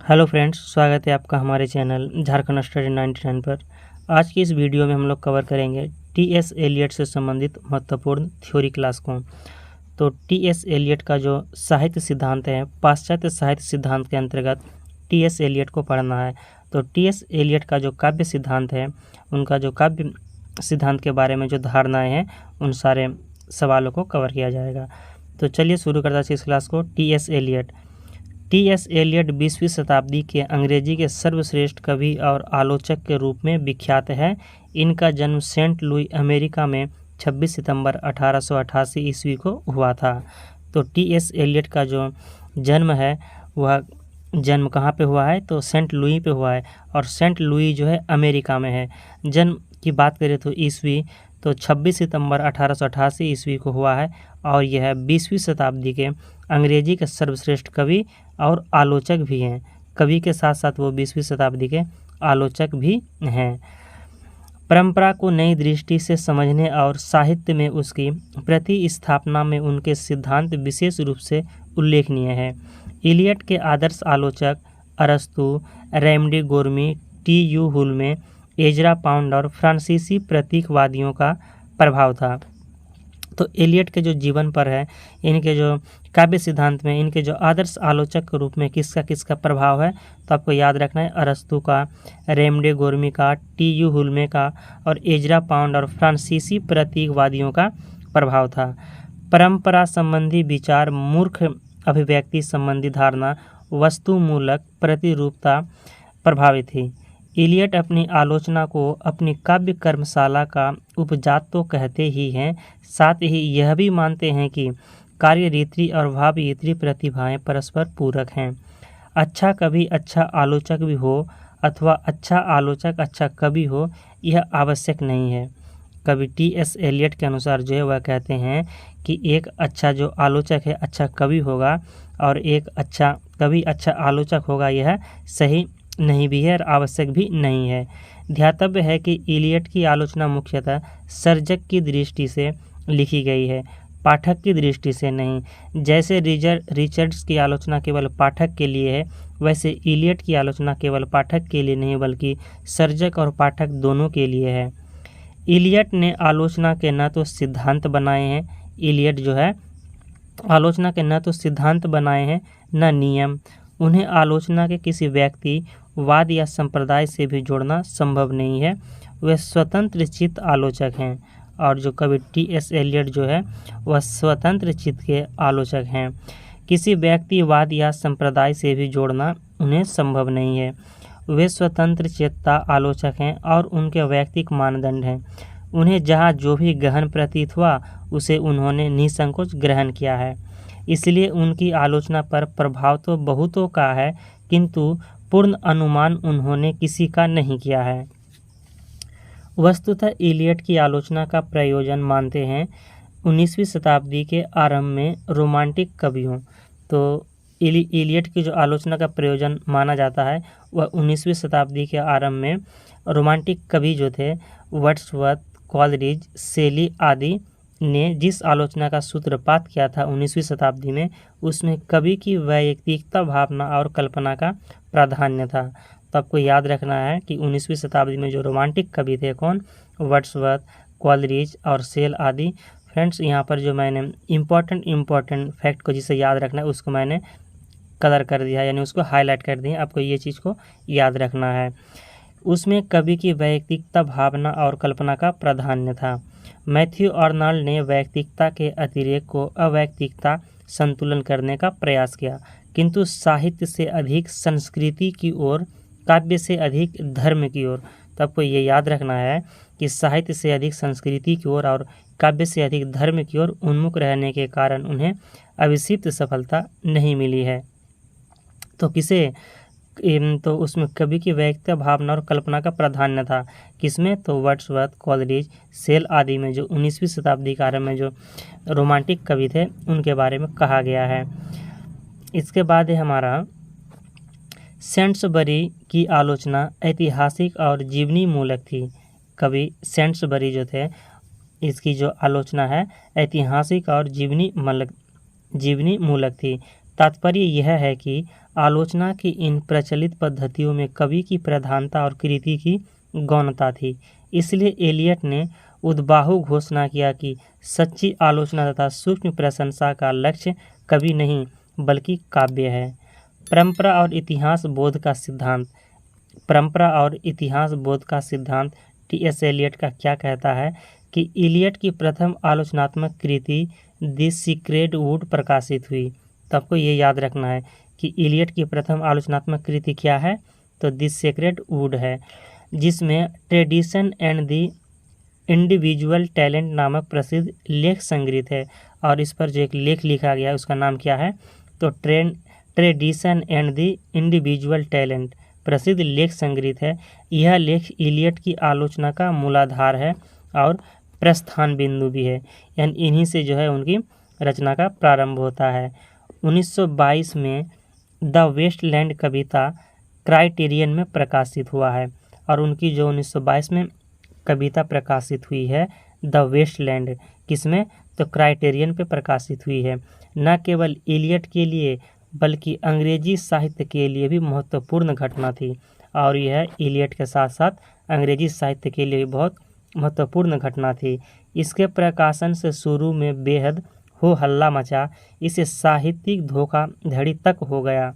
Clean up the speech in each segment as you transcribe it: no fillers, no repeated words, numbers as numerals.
Hello friends, स्वागत है आपका हमारे चैनल झारखंड स्टडी 99 पर। आज की इस वीडियो में हम लोग कवर करेंगे टी.एस. एलियट से संबंधित महत्वपूर्ण थ्योरी क्लास को। तो टी.एस. एलियट का जो साहित्य सिद्धांत है, पाश्चात्य साहित्य सिद्धांत के अंतर्गत टी.एस. एलियट को पढ़ना है। तो टी.एस. एलियट का जो काव्य सिद्धांत है, उनका जो काव्य सिद्धांत के बारे में जो धारणाएँ हैं, उन सारे सवालों को कवर किया जाएगा। तो चलिए शुरू करते हैं इस क्लास को। टी.एस. एलियट एलियट 20वीं शताब्दी के अंग्रेजी के सर्वश्रेष्ठ कवि और आलोचक के रूप में विख्यात है। इनका जन्म सेंट लुई, अमेरिका में 26 सितंबर 1888 ईस्वी को हुआ था। तो टी.एस. एलियट का जो जन्म है, वह जन्म कहाँ पे हुआ है? तो सेंट लुई पे हुआ है, और सेंट लुई जो है अमेरिका में है। जन्म की बात करें तो ईस्वी तो 26 सितंबर 1888 ईस्वी को हुआ है, और यह 20वीं शताब्दी के अंग्रेजी के सर्वश्रेष्ठ कवि और आलोचक भी हैं। कवि के साथ साथ वो 20वीं शताब्दी के आलोचक भी हैं। परंपरा को नई दृष्टि से समझने और साहित्य में उसकी प्रतिस्थापना में उनके सिद्धांत विशेष रूप से उल्लेखनीय है। एलियट के आदर्श आलोचक अरस्तु, रेमंड गोर्मी, टी.यू. हुल्मे, एजरा पाउंड और फ्रांसीसी प्रतीकवादियों का प्रभाव था। तो एलियट के जो जीवन पर है, इनके जो काव्य सिद्धांत में इनके जो आदर्श आलोचक के रूप में किसका किसका प्रभाव है, तो आपको याद रखना है अरस्तु का, रेमंड गोर्मी का, टी.यू. हुल्मे का और एजरा पाउंड और फ्रांसीसी प्रतीकवादियों का प्रभाव था। परंपरा संबंधी विचार, मूर्ख अभिव्यक्ति संबंधी धारणा, वस्तुमूलक प्रतिरूपता प्रभावित थी। एलियट अपनी आलोचना को अपनी काव्य कर्मशाला का उपजात तो कहते ही हैं, साथ ही यह भी मानते हैं कि कार्यरीति और भावरीति प्रतिभाएं परस्पर पूरक हैं। अच्छा कवि अच्छा आलोचक भी हो अथवा अच्छा आलोचक अच्छा कवि हो, यह आवश्यक नहीं है। कवि टी.एस. एलियट के अनुसार जो है वह कहते हैं कि एक अच्छा जो आलोचक है अच्छा कवि होगा, और एक अच्छा कवि अच्छा आलोचक होगा, यह सही नहीं भी है और आवश्यक भी नहीं है। ध्यातव्य है कि एलियट की आलोचना मुख्यतः सर्जक की दृष्टि से लिखी गई है, पाठक की दृष्टि से नहीं। जैसे रिचर्ड्स की आलोचना केवल पाठक के लिए है, वैसे एलियट की आलोचना केवल पाठक के लिए नहीं बल्कि सर्जक और पाठक दोनों के लिए है। एलियट ने आलोचना के न तो सिद्धांत बनाए हैं, एलियट जो है आलोचना के न तो सिद्धांत बनाए हैं न नियम। उन्हें आलोचना के किसी व्यक्ति, वाद या संप्रदाय से भी जोड़ना संभव नहीं है। वे स्वतंत्र चित्त आलोचक हैं, और जो कवि टी.एस. एलियट जो है वह स्वतंत्र चित्त के आलोचक हैं। किसी व्यक्ति, वाद या संप्रदाय से भी जोड़ना उन्हें संभव नहीं है। वे स्वतंत्र चेता आलोचक हैं और उनके वैयक्तिक मानदंड हैं। उन्हें जहाँ जो भी गहन प्रतीत हुआ उसे उन्होंने निसंकोच ग्रहण किया है। इसलिए उनकी आलोचना पर प्रभाव तो बहुतों का है, किंतु पूर्ण अनुमान उन्होंने किसी का नहीं किया है। वस्तुतः एलियट की आलोचना का प्रयोजन मानते हैं 19वीं शताब्दी के आरंभ में रोमांटिक कवियों। तो एलियट की जो आलोचना का प्रयोजन माना जाता है वह 19वीं शताब्दी के आरंभ में रोमांटिक कवि जो थे, वर्ड्सवर्थ, कॉलरिज, शेली आदि ने जिस आलोचना का सूत्रपात किया था 19वीं शताब्दी में, उसमें कवि की वैयक्तिकता, भावना और कल्पना का प्राधान्य था। तो आपको याद रखना है कि 19वीं शताब्दी में जो रोमांटिक कवि थे कौन? वर्ड्सवर्थ, कॉलरिज और शेल आदि। फ्रेंड्स, यहाँ पर जो मैंने इम्पोर्टेंट फैक्ट को जिसे याद रखना है उसको मैंने कलर कर दिया, यानी उसको हाईलाइट कर दिया। आपको ये चीज़ को याद रखना है। उसमें कवि की वैयक्तिकता, भावना और कल्पना का प्राधान्य था। मैथ्यू आर्नल्ड ने वैयक्तिकता के अतिरेक को अवैयक्तिकता संतुलन करने का प्रयास किया, किंतु साहित्य से अधिक संस्कृति की ओर, काव्य से अधिक धर्म की ओर। तो आपको ये याद रखना है कि साहित्य से अधिक संस्कृति की ओर और काव्य से अधिक धर्म की ओर उन्मुख रहने के कारण उन्हें अभिषिक्त सफलता नहीं मिली है। तो तो उसमें कवि की वैयक्तिक भावना और कल्पना का प्राधान्य था। किसमें? तो वर्ड्सवर्थ, कॉलरिज, शेल आदि में जो 19वीं शताब्दी के आरंभ में जो रोमांटिक कवि थे उनके बारे में कहा गया है। इसके बाद है हमारा सेंट्सबरी की आलोचना ऐतिहासिक और जीवनी मूलक थी। कवि सेंट्सबरी जो थे, इसकी जो आलोचना है ऐतिहासिक और जीवनी मूलक थी। तात्पर्य यह है कि आलोचना की इन प्रचलित पद्धतियों में कवि की प्रधानता और कृति की गौणता थी। इसलिए एलियट ने उद्बाहु घोषणा किया कि सच्ची आलोचना तथा सूक्ष्म प्रशंसा का लक्ष्य कवि नहीं बल्कि काव्य है। परंपरा और इतिहास बोध का सिद्धांत। परंपरा और इतिहास बोध का सिद्धांत टी.एस. एलियट का क्या कहता है कि इलियट की प्रथम आलोचनात्मक कृति द सीक्रेट वुड प्रकाशित हुई। तो आपको ये याद रखना है कि इलियट की प्रथम आलोचनात्मक कृति क्या है, तो द सीक्रेट वुड है, जिसमें tradition and the individual talent नामक प्रसिद्ध लेख संग्रहित है। और इस पर जो एक लेख लिखा गया है उसका नाम क्या है, तो tradition and the individual talent प्रसिद्ध लेख संग्रहित है। यह लेख इलियट की आलोचना का मूलाधार है और प्रस्थान बिंदु भी है, यानी इन्हीं से जो है उनकी रचना का प्रारंभ होता है। 1922 में द वेस्टलैंड कविता क्राइटेरियन में प्रकाशित हुआ है और उनकी जो 1922 में कविता प्रकाशित हुई है द वेस्टलैंड, किसमें, तो क्राइटेरियन पे प्रकाशित हुई है। न केवल इलियट के लिए बल्कि अंग्रेजी साहित्य के लिए भी महत्वपूर्ण घटना थी और यह इलियट के साथ साथ अंग्रेजी साहित्य के लिए भी बहुत महत्वपूर्ण घटना थी। इसके प्रकाशन से शुरू में बेहद हो हल्ला मचा, इसे साहित्यिक धोखाधड़ी तक हो गया,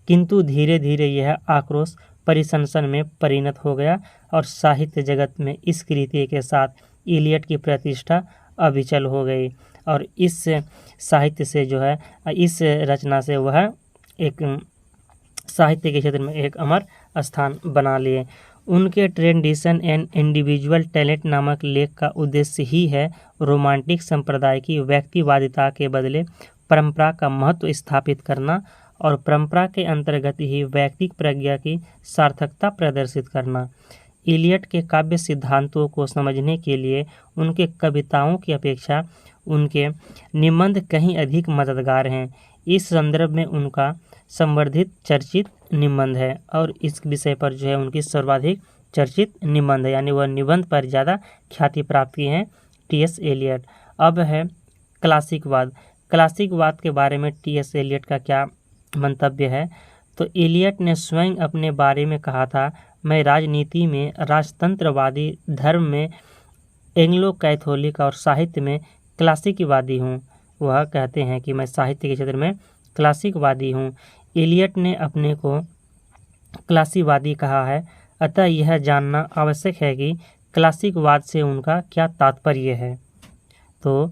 किंतु धीरे धीरे यह आक्रोश परिसंसन में परिणत हो गया और साहित्य जगत में इस कृति के साथ इलियट की प्रतिष्ठा अविचल हो गई और इस साहित्य से जो है, इस रचना से वह एक साहित्य के क्षेत्र में एक अमर स्थान बना लिए। उनके ट्रेडिशन एंड इंडिविजुअल टैलेंट नामक लेख का उद्देश्य ही है रोमांटिक संप्रदाय की व्यक्तिवादिता के बदले परंपरा का महत्व स्थापित करना और परंपरा के अंतर्गत ही वैयक्तिक प्रज्ञा की सार्थकता प्रदर्शित करना। इलियट के काव्य सिद्धांतों को समझने के लिए उनके कविताओं की अपेक्षा उनके निबंध कहीं अधिक मददगार हैं। इस संदर्भ में उनका संवर्धित चर्चित निबंध है और इस विषय पर जो है उनकी सर्वाधिक चर्चित निबंध है, यानी वह निबंध पर ज़्यादा ख्याति प्राप्त किए हैं टी.एस. एलियट। अब है क्लासिकवाद। क्लासिकवाद के बारे में टी.एस. एलियट का क्या मंतव्य है, तो एलियट ने स्वयं अपने बारे में कहा था, मैं राजनीति में राजतंत्रवादी, धर्म में एंग्लो कैथोलिक और साहित्य में क्लासिकवादी हूँ। वह कहते हैं कि मैं साहित्य के क्षेत्र में क्लासिकवादी हूँ। एलियट ने अपने को क्लासिकवादी कहा है, अतः यह जानना आवश्यक है कि क्लासिकवाद से उनका क्या तात्पर्य है। तो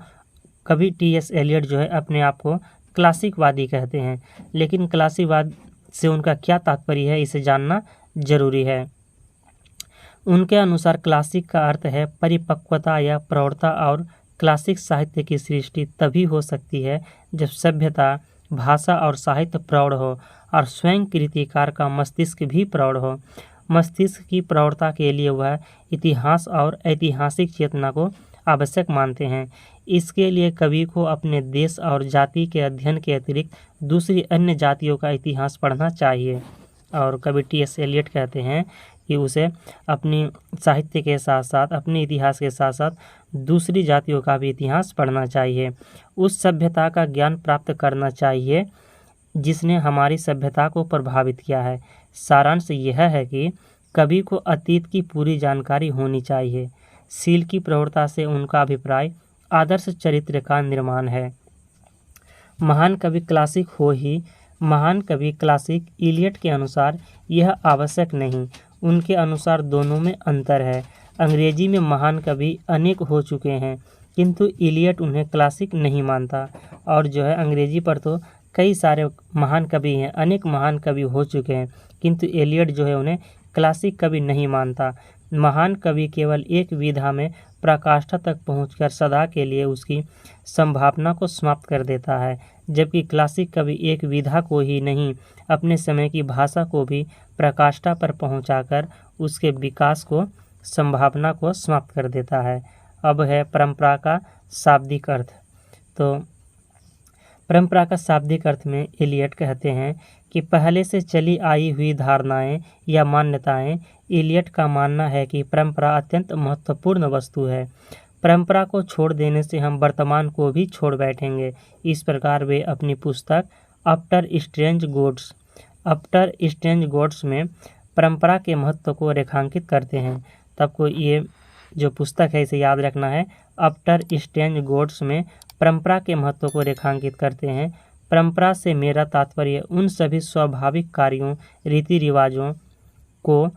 कभी टी.एस. एलियट जो है अपने आप को क्लासिकवादी कहते हैं, लेकिन क्लासिकवाद से उनका क्या तात्पर्य है इसे जानना जरूरी है। उनके अनुसार क्लासिक का अर्थ है परिपक्वता या प्रौढ़ता और क्लासिक साहित्य की सृष्टि तभी हो सकती है जब सभ्यता, भाषा और साहित्य प्रौढ़ हो और स्वयं कृतिकार का मस्तिष्क भी प्रौढ़ हो। मस्तिष्क की प्रौढ़ता के लिए वह इतिहास और ऐतिहासिक चेतना को आवश्यक मानते हैं। इसके लिए कवि को अपने देश और जाति के अध्ययन के अतिरिक्त दूसरी अन्य जातियों का इतिहास पढ़ना चाहिए। और कवि टी.एस. एलियट कहते हैं कि उसे अपनी साहित्य के साथ साथ, अपने इतिहास के साथ साथ दूसरी जातियों का भी इतिहास पढ़ना चाहिए। उस सभ्यता का ज्ञान प्राप्त करना चाहिए जिसने हमारी सभ्यता को प्रभावित किया है। सारांश यह है कि कवि को अतीत की पूरी जानकारी होनी चाहिए। शील की प्रवृत्ता से उनका अभिप्राय आदर्श चरित्र का निर्माण है। महान कवि क्लासिक इलियट के अनुसार यह आवश्यक नहीं। उनके अनुसार दोनों में अंतर है। अंग्रेजी में महान कवि अनेक हो चुके हैं, किंतु इलियट उन्हें क्लासिक नहीं मानता। और जो है अंग्रेजी पर तो कई सारे महान कवि हैं, अनेक महान कवि हो चुके हैं, किंतु एलियट जो है उन्हें क्लासिक कवि नहीं मानता। महान कवि केवल एक विधा में पराकाष्ठा तक पहुंचकर सदा के लिए उसकी संभावना को समाप्त कर देता है, जबकि क्लासिक कवि एक विधा को ही नहीं, अपने समय की भाषा को भी पराकाष्ठा पर पहुंचाकर उसके विकास को, संभावना को समाप्त कर देता है। अब है परंपरा का शाब्दिक अर्थ। तो परंपरा का शाब्दिक अर्थ में एलियट कहते हैं कि पहले से चली आई हुई धारणाएं या मान्यताएं। एलियट का मानना है कि परंपरा अत्यंत महत्वपूर्ण वस्तु है। परंपरा को छोड़ देने से हम वर्तमान को भी छोड़ बैठेंगे। इस प्रकार वे अपनी पुस्तक आफ्टर स्ट्रेंज गॉड्स में परंपरा के महत्व को रेखांकित करते हैं। तब को ये जो पुस्तक है इसे याद रखना है। आफ्टर स्ट्रेंज गॉड्स में परंपरा के महत्व को रेखांकित करते हैं। परंपरा से मेरा तात्पर्य उन सभी स्वाभाविक कार्यों, रीति रिवाजों को,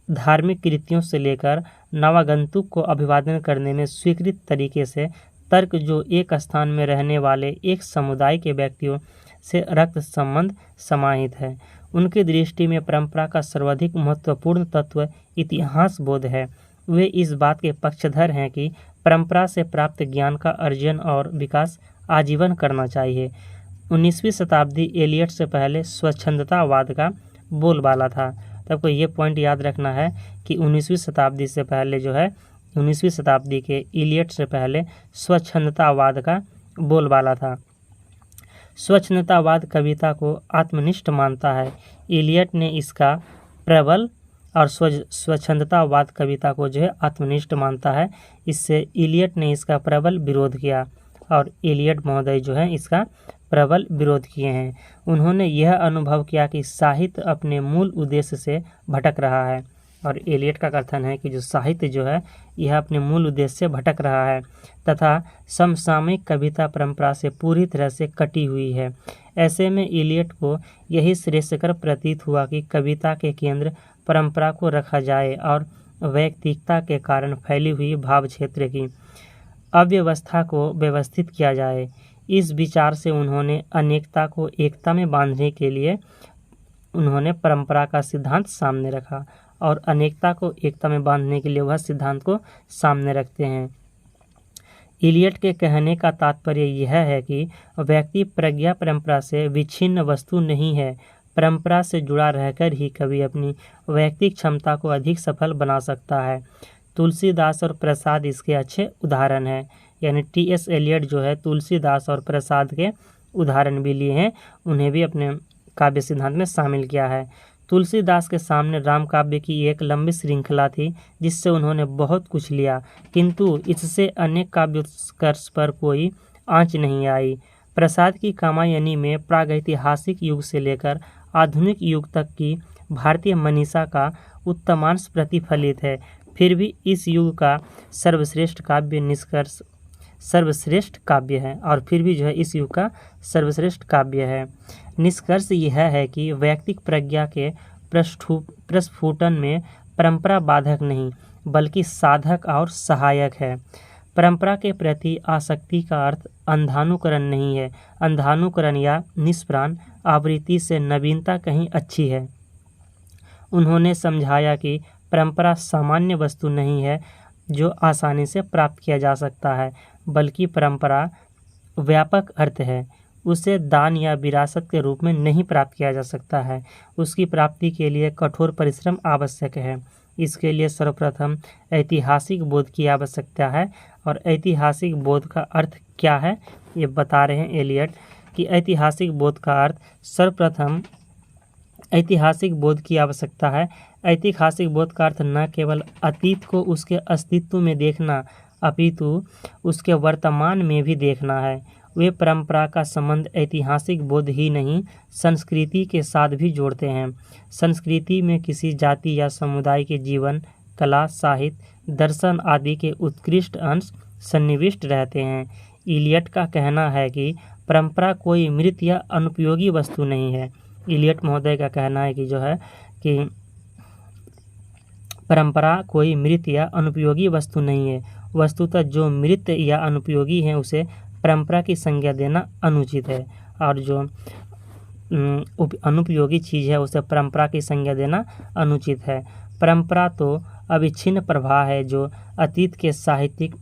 धार्मिक कृतियों से लेकर नवागंतुक को अभिवादन करने में स्वीकृत तरीके से तर्क जो एक स्थान में रहने वाले एक समुदाय के व्यक्तियों से रक्त संबंध समाहित है। उनकी दृष्टि में परंपरा का सर्वाधिक महत्वपूर्ण तत्व इतिहास बोध है। वे इस बात के पक्षधर हैं कि परंपरा से प्राप्त ज्ञान का अर्जन और विकास आजीवन करना चाहिए। 19वीं शताब्दी एलियट से पहले स्वच्छंदतावाद का बोलबाला था। तब को ये पॉइंट याद रखना है कि 19वीं शताब्दी से पहले जो है 19वीं शताब्दी के एलियट से पहले स्वच्छंदतावाद का बोलबाला था। स्वच्छंदतावाद कविता को आत्मनिष्ठ मानता है। एलियट ने इसका प्रबल और स्वच्छंदतावाद कविता को जो है आत्मनिष्ठ मानता है। इससे एलियट ने इसका प्रबल विरोध किया और एलियट महोदय जो है इसका प्रबल विरोध किए हैं। उन्होंने यह अनुभव किया कि साहित्य अपने मूल उद्देश्य से भटक रहा है। और एलियट का कथन है कि जो साहित्य जो है यह अपने मूल उद्देश्य से भटक रहा है तथा समसामयिक कविता परंपरा से पूरी तरह से कटी हुई है। ऐसे में एलियट को यही श्रेयस्कर प्रतीत हुआ कि कविता के केंद्र परंपरा को रखा जाए और वैयक्तिकता के कारण फैली हुई भाव क्षेत्र की अव्यवस्था को व्यवस्थित किया जाए। इस विचार से उन्होंने अनेकता को एकता में बांधने के लिए उन्होंने परंपरा का सिद्धांत सामने रखा और अनेकता को एकता में बांधने के लिए वह सिद्धांत को सामने रखते हैं। एलियट के कहने का तात्पर्य यह है कि व्यक्ति प्रज्ञा परंपरा से विच्छिन्न वस्तु नहीं है। परंपरा से जुड़ा रहकर ही कवि अपनी वैयक्तिक क्षमता को अधिक सफल बना सकता है। तुलसीदास और प्रसाद इसके अच्छे उदाहरण हैं। यानी टी.एस. एलियट जो है तुलसीदास और प्रसाद के उदाहरण भी लिए हैं, उन्हें भी अपने काव्य सिद्धांत में शामिल किया है। तुलसीदास के सामने राम काव्य की एक लंबी श्रृंखला थी जिससे उन्होंने बहुत कुछ लिया, किंतु इससे अनेक काव्योत्कर्ष पर कोई आंच नहीं आई। प्रसाद की कामायनी में प्रागैतिहासिक युग से लेकर आधुनिक युग तक की भारतीय मनीषा का उत्तमांश प्रतिफलित है। फिर भी इस युग का सर्वश्रेष्ठ काव्य है और फिर भी जो है इस युग का सर्वश्रेष्ठ काव्य है। निष्कर्ष यह है कि वैयक्तिक प्रज्ञा के प्रस्फुटन में परंपरा बाधक नहीं बल्कि साधक और सहायक है। परंपरा के प्रति आसक्ति का अर्थ अंधानुकरण नहीं है। अंधानुकरण या निष्प्राण आवृत्ति से नवीनता कहीं अच्छी है। उन्होंने समझाया कि परंपरा सामान्य वस्तु नहीं है जो आसानी से प्राप्त किया जा सकता है, बल्कि परंपरा व्यापक अर्थ है। उसे दान या विरासत के रूप में नहीं प्राप्त किया जा सकता है। उसकी प्राप्ति के लिए कठोर परिश्रम आवश्यक है। इसके लिए सर्वप्रथम ऐतिहासिक बोध की आवश्यकता है। और ऐतिहासिक बोध का अर्थ क्या है ये बता रहे हैं एलियट कि ऐतिहासिक बोध का अर्थ सर्वप्रथम ऐतिहासिक बोध की आवश्यकता है। ऐतिहासिक बोध का अर्थ न केवल अतीत को उसके अस्तित्व में देखना अपितु उसके वर्तमान में भी देखना है। वे परंपरा का संबंध ऐतिहासिक बोध ही नहीं संस्कृति के साथ भी जोड़ते हैं। संस्कृति में किसी जाति या समुदाय के जीवन, कला, साहित्य, दर्शन आदि के उत्कृष्ट अंश सन्निविष्ट रहते हैं। एलियट का कहना है कि परंपरा कोई मृत या अनुपयोगी वस्तु नहीं है। एलियट महोदय का कहना है कि जो है कि परंपरा कोई मृत या अनुपयोगी वस्तु नहीं है। वस्तुतः जो मृत या अनुपयोगी है उसे परंपरा की संज्ञा देना अनुचित है और जो अनुपयोगी चीज़ है उसे परंपरा की संज्ञा देना अनुचित है। परंपरा तो अविच्छिन्न प्रवाह है जो अतीत के साहित्यिक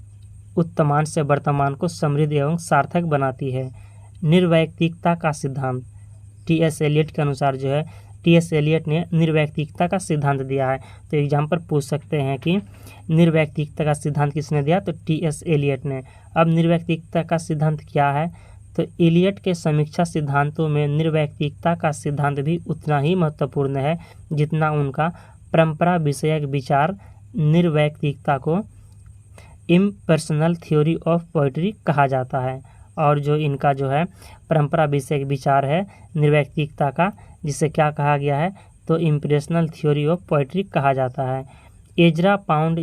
उत्तमान से वर्तमान को समृद्ध एवं सार्थक बनाती है। निर्वैयक्तिकता का सिद्धांत टी.एस. एलियट के अनुसार जो है टी.एस. एलियट ने निर्वैयक्तिकता का सिद्धांत दिया है। तो एग्जाम पर पूछ सकते हैं कि निर्वैयक्तिकता का सिद्धांत किसने दिया, तो टी.एस. एलियट ने। अब निर्वैयक्तिकता का सिद्धांत क्या है, तो एलियट के समीक्षा सिद्धांतों में निर्वैयक्तिकता का सिद्धांत भी उतना ही महत्वपूर्ण है जितना उनका परंपरा विषयक विचार निर्वैयक्तिकता को इम्पर्सनल थ्योरी ऑफ पोइट्री कहा जाता है। और जो इनका जो है परंपरा विषय विचार है निर्वैयक्तिकता का, जिसे क्या कहा गया है, तो इम्प्रेशनल थ्योरी ऑफ पोइट्री कहा जाता है। एजरा पाउंड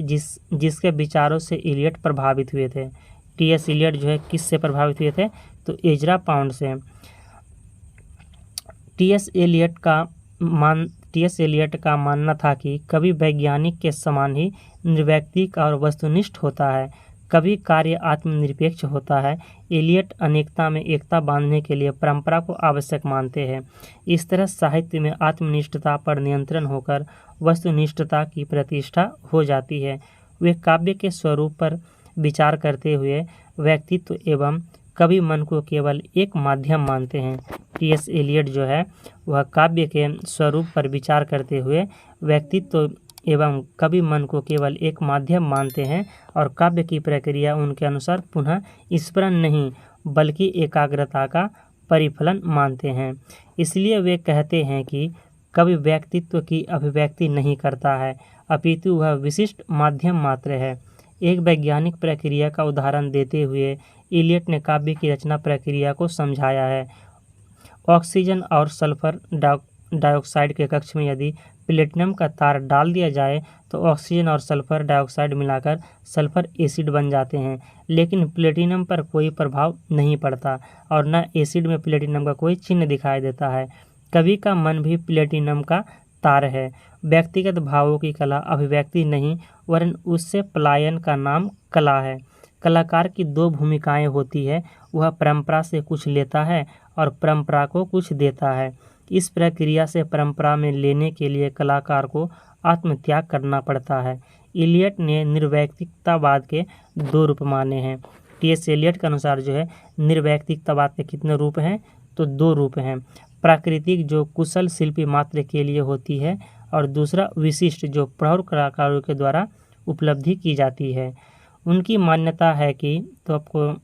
जिसके विचारों से इलियट प्रभावित हुए थे। टी.एस. इलियट जो है किससे प्रभावित हुए थे, तो एजरा पाउंड से। टी.एस. एलियट का मानना था कि कवि वैज्ञानिक के समान ही निर्वैयक्तिक और वस्तुनिष्ठ होता है, कभी कार्य आत्मनिरपेक्ष होता है। एलियट अनेकता में एकता बांधने के लिए परंपरा को आवश्यक मानते हैं। इस तरह साहित्य में आत्मनिष्ठता पर नियंत्रण होकर वस्तुनिष्ठता की प्रतिष्ठा हो जाती है। वे काव्य के स्वरूप पर विचार करते हुए व्यक्तित्व एवं कवि मन को केवल एक माध्यम मानते हैं। टी.एस. एलियट जो है वह काव्य के स्वरूप पर विचार करते हुए व्यक्तित्व एवं कवि मन को केवल एक माध्यम मानते हैं और काव्य की प्रक्रिया उनके अनुसार पुनः स्फुरण नहीं बल्कि एकाग्रता का परिफलन मानते हैं। इसलिए वे कहते हैं कि कवि व्यक्तित्व की अभिव्यक्ति नहीं करता है, अपितु वह विशिष्ट माध्यम मात्र है। एक वैज्ञानिक प्रक्रिया का उदाहरण देते हुए इलियट ने काव्य की रचना प्रक्रिया को समझाया है। ऑक्सीजन और सल्फर डाइऑक्साइड के कक्ष में यदि प्लेटिनम का तार डाल दिया जाए तो ऑक्सीजन और सल्फर डाइऑक्साइड मिलाकर सल्फर एसिड बन जाते हैं, लेकिन प्लेटिनम पर कोई प्रभाव नहीं पड़ता और न एसिड में प्लेटिनम का कोई चिन्ह दिखाई देता है। कवि का मन भी प्लेटिनम का तार है। व्यक्तिगत भावों की कला अभिव्यक्ति नहीं वरन उससे पलायन का नाम कला है। कलाकार की दो भूमिकाएं होती है, वह परंपरा से कुछ लेता है और परंपरा को कुछ देता है। इस प्रक्रिया से परंपरा में लेने के लिए कलाकार को आत्मत्याग करना पड़ता है। इलियट ने निर्वैयक्तिकतावाद के दो रूप माने हैं। टी.एस. एलियट के अनुसार जो है निर्वैयक्तिकतावाद के कितने रूप हैं, तो दो रूप हैं। प्राकृतिक जो कुशल शिल्पी मात्र के लिए होती है और दूसरा विशिष्ट जो प्रौढ़ कलाकारों के द्वारा उपलब्धि की जाती है। उनकी मान्यता है कि तो आपको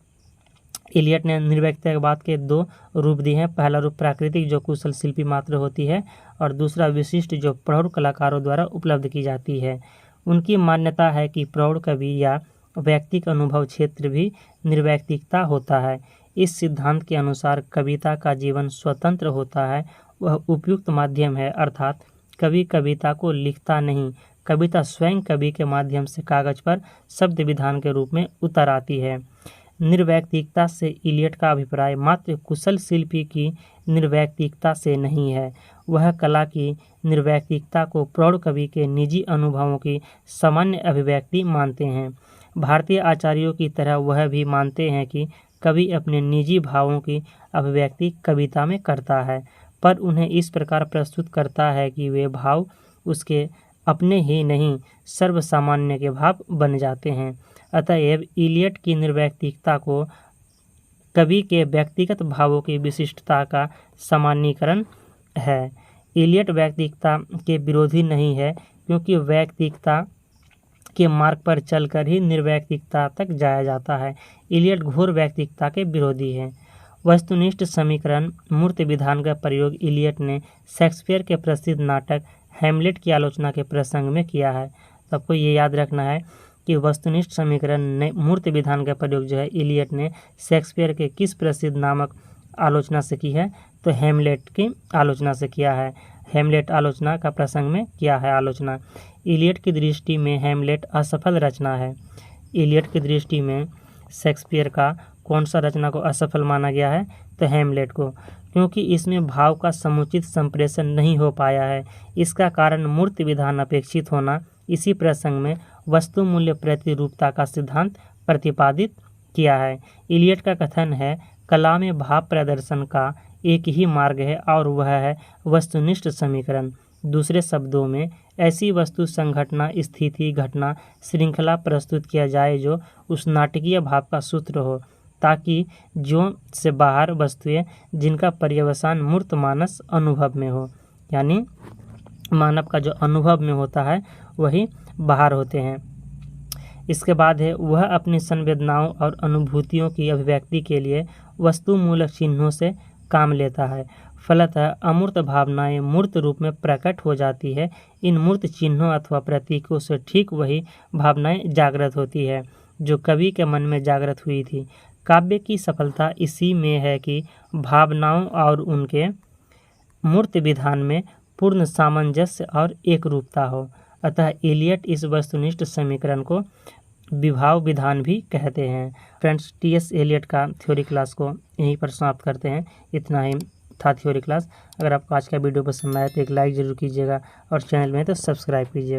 इलियट ने निर्वैयक्तिकतावाद के दो रूप दिए हैं। पहला रूप प्राकृतिक जो कुशल शिल्पी मात्र होती है और दूसरा विशिष्ट जो प्रौढ़ कलाकारों द्वारा उपलब्ध की जाती है। उनकी मान्यता है कि प्रौढ़ कवि या व्यक्तिक अनुभव क्षेत्र भी निर्वैयक्तिकता होता है। इस सिद्धांत के अनुसार कविता का जीवन स्वतंत्र होता है, वह उपयुक्त माध्यम है, अर्थात कवि कविता को लिखता नहीं, कविता स्वयं कवि के माध्यम से कागज पर शब्द विधान के रूप में उतर आती है। निर्वैयक्तिकता से इलियट का अभिप्राय मात्र कुशल शिल्पी की निर्वैयक्तिकता से नहीं है, वह कला की निर्वैयक्तिकता को प्रौढ़ कवि के निजी अनुभवों की सामान्य अभिव्यक्ति मानते हैं। भारतीय आचार्यों की तरह वह भी मानते हैं कि कवि अपने निजी भावों की अभिव्यक्ति कविता में करता है, पर उन्हें इस प्रकार प्रस्तुत करता है कि वे भाव उसके अपने ही नहीं सर्वसामान्य के भाव बन जाते हैं। अतएव इलियट की निर्वैयक्तिकता को कवि के व्यक्तिगत भावों की विशिष्टता का सामान्यीकरण है। इलियट व्यक्तिकता के विरोधी नहीं है, क्योंकि व्यक्तिकता के मार्ग पर चलकर ही निर्वैयक्तिकता तक जाया जाता है। इलियट घोर व्यक्तिकता के विरोधी है। वस्तुनिष्ठ समीकरण मूर्त विधान का प्रयोग इलियट ने शेक्सपियर के प्रसिद्ध नाटक हैमलेट की आलोचना के प्रसंग में किया है। तो आपको ये याद रखना है कि वस्तुनिष्ठ समीकरण मूर्त विधान का प्रयोग जो है इलियट ने शेक्सपियर के किस प्रसिद्ध नामक आलोचना से की है, तो हैमलेट की आलोचना से किया है। हैमलेट आलोचना का प्रसंग में किया है आलोचना। इलियट की दृष्टि में हैमलेट असफल रचना है। इलियट की दृष्टि में शेक्सपियर का कौन सा रचना को असफल माना गया है, तो हैमलेट को, क्योंकि इसमें भाव का समुचित संप्रेषण नहीं हो पाया है। इसका कारण मूर्त विधान अपेक्षित होना। इसी प्रसंग में वस्तु मूल्य प्रतिरूपता का सिद्धांत प्रतिपादित किया है। इलियट का कथन है, कला में भाव प्रदर्शन का एक ही मार्ग है और वह है वस्तुनिष्ठ समीकरण। दूसरे शब्दों में ऐसी वस्तु संघटना स्थिति घटना श्रृंखला प्रस्तुत किया जाए जो उस नाटकीय भाव का सूत्र हो, ताकि जो से बाहर वस्तुएं जिनका पर्यवसान मूर्त मानस अनुभव में हो, यानी मानव का जो अनुभव में होता है वही बाहर होते हैं। इसके बाद है वह अपनी संवेदनाओं और अनुभूतियों की अभिव्यक्ति के लिए वस्तु मूलक चिन्हों से काम लेता है। फलतः अमूर्त भावनाएं मूर्त रूप में प्रकट हो जाती है। इन मूर्त चिन्हों अथवा प्रतीकों से ठीक वही भावनाएं जागृत होती है जो कवि के मन में जागृत हुई थी। काव्य की सफलता इसी में है कि भावनाओं और उनके मूर्त विधान में पूर्ण सामंजस्य और एकरूपता हो। अतः एलियट इस वस्तुनिष्ठ समीकरण को विभाव विधान भी कहते हैं। Friends, T.S.. एलियट का थ्योरी क्लास को यहीं पर समाप्त करते हैं। इतना ही था थ्योरी क्लास। अगर आपको आज का वीडियो पसंद आया तो एक लाइक ज़रूर कीजिएगा और चैनल में तो सब्सक्राइब कीजिएगा।